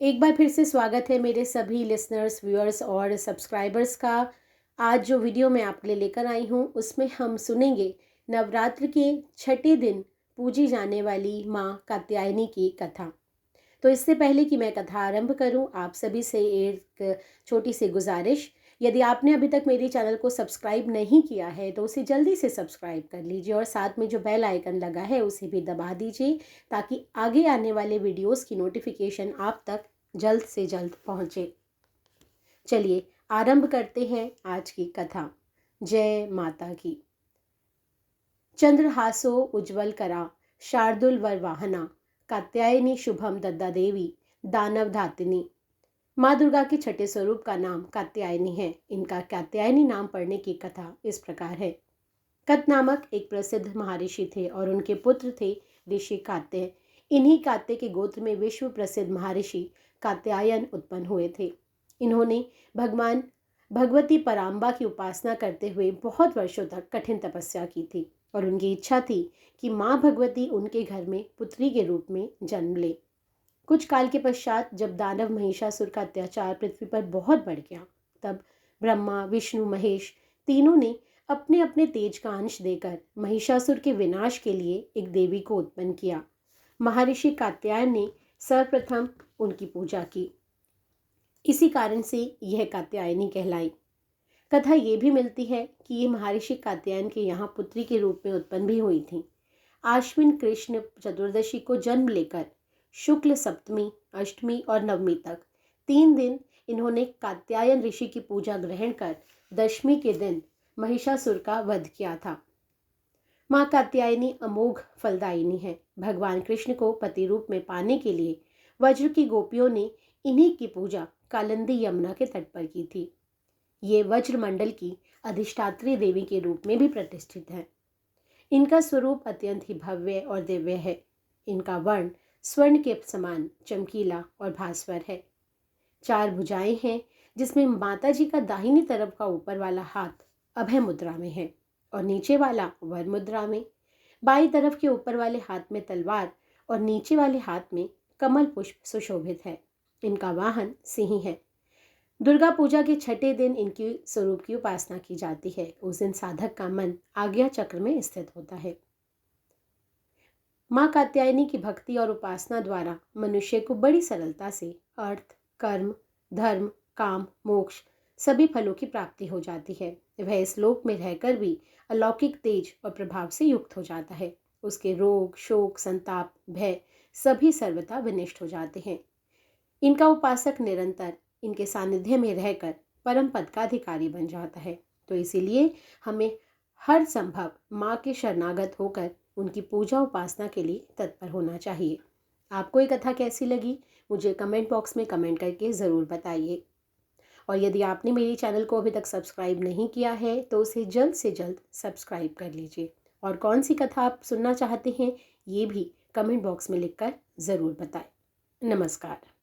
एक बार फिर से स्वागत है मेरे सभी लिसनर्स, व्यूअर्स और सब्सक्राइबर्स का। आज जो वीडियो मैं आपके लिए लेकर आई हूँ उसमें हम सुनेंगे नवरात्र के छठे दिन पूजी जाने वाली माँ कात्यायनी की कथा। तो इससे पहले कि मैं कथा आरंभ करूं, आप सभी से एक छोटी सी गुजारिश। यदि आपने अभी तक मेरे चैनल को सब्सक्राइब नहीं किया है तो उसे जल्दी से सब्सक्राइब कर लीजिए और साथ में जो बेल आइकन लगा है उसे भी दबा दीजिए ताकि आगे आने वाले वीडियोस की नोटिफिकेशन आप तक जल्द से जल्द पहुंचे। चलिए आरंभ करते हैं आज की कथा। जय माता की। चंद्रहासो उज्ज्वल करा, शार्दुल वर वाहना, कात्यायनी शुभम दद्दा देवी, दानव धातिनी। माँ दुर्गा के छठे स्वरूप का नाम कात्यायनी है। इनका कात्यायनी नाम पढ़ने की कथा इस प्रकार है। कत नामक एक प्रसिद्ध महर्षि थे और उनके पुत्र थे ऋषि कात्य। इन्हीं कात्य के गोत्र में विश्व प्रसिद्ध महर्षि कात्यायन उत्पन्न हुए थे। इन्होंने भगवान भगवती पराम्बा की उपासना करते हुए बहुत वर्षों तक कठिन तपस्या की थी और उनकी इच्छा थी कि माँ भगवती उनके घर में पुत्री के रूप में जन्म ले। कुछ काल के पश्चात जब दानव महिषासुर का अत्याचार पृथ्वी पर बहुत बढ़ गया, तब ब्रह्मा, विष्णु, महेश तीनों ने अपने अपने तेज का अंश देकर महिषासुर के विनाश के लिए एक देवी को उत्पन्न किया। महर्षि कात्यायन ने सर्वप्रथम उनकी पूजा की। इसी कारण से यह कात्यायनी कहलाई। कथा ये भी मिलती है कि ये महर्षि कात्यायन के यहाँ पुत्री के रूप में उत्पन्न भी हुई थी। आश्विन कृष्ण चतुर्दशी को जन्म लेकर शुक्ल सप्तमी, अष्टमी और नवमी तक 3 दिन इन्होंने कात्यायन ऋषि की पूजा ग्रहण कर दशमी के दिन महिषासुर का वध किया था। माँ कात्यायनी अमोघ फलदायिनी है। भगवान कृष्ण को पति रूप में पाने के लिए वज्र की गोपियों ने इन्हीं की पूजा कालिंदी यमुना के तट पर की थी। ये वज्रमंडल की अधिष्ठात्री देवी के रूप में भी प्रतिष्ठित है। इनका स्वरूप अत्यंत ही भव्य और दिव्य है। इनका वर्ण स्वर्ण के समान चमकीला और भास्वर है। 4 भुजाएं हैं जिसमें माता जी का दाहिनी तरफ का ऊपर वाला हाथ अभय मुद्रा में है और नीचे वाला वर मुद्रा में। बाई तरफ के ऊपर वाले हाथ में तलवार और नीचे वाले हाथ में कमल पुष्प सुशोभित है। इनका वाहन सिंह है। दुर्गा पूजा के छठे दिन इनकी स्वरूप की उपासना की जाती है। उस दिन साधक का मन आज्ञा चक्र में स्थित होता है। माँ कात्यायनी की भक्ति और उपासना द्वारा मनुष्य को बड़ी सरलता से अर्थ, कर्म, धर्म, काम, मोक्ष सभी फलों की प्राप्ति हो जाती है। वह इस लोक में रहकर भी अलौकिक तेज और प्रभाव से युक्त हो जाता है। उसके रोग, शोक, संताप, भय सभी सर्वथा विनष्ट हो जाते हैं। इनका उपासक निरंतर इनके सानिध्य में रहकर परम पद का अधिकारी बन जाता है। तो इसीलिए हमें हर संभव माँ के शरणागत होकर उनकी पूजा उपासना के लिए तत्पर होना चाहिए। आपको ये कथा कैसी लगी मुझे कमेंट बॉक्स में कमेंट करके ज़रूर बताइए। और यदि आपने मेरे चैनल को अभी तक सब्सक्राइब नहीं किया है तो उसे जल्द से जल्द सब्सक्राइब कर लीजिए। और कौन सी कथा आप सुनना चाहते हैं ये भी कमेंट बॉक्स में लिखकर ज़रूर बताएं। नमस्कार।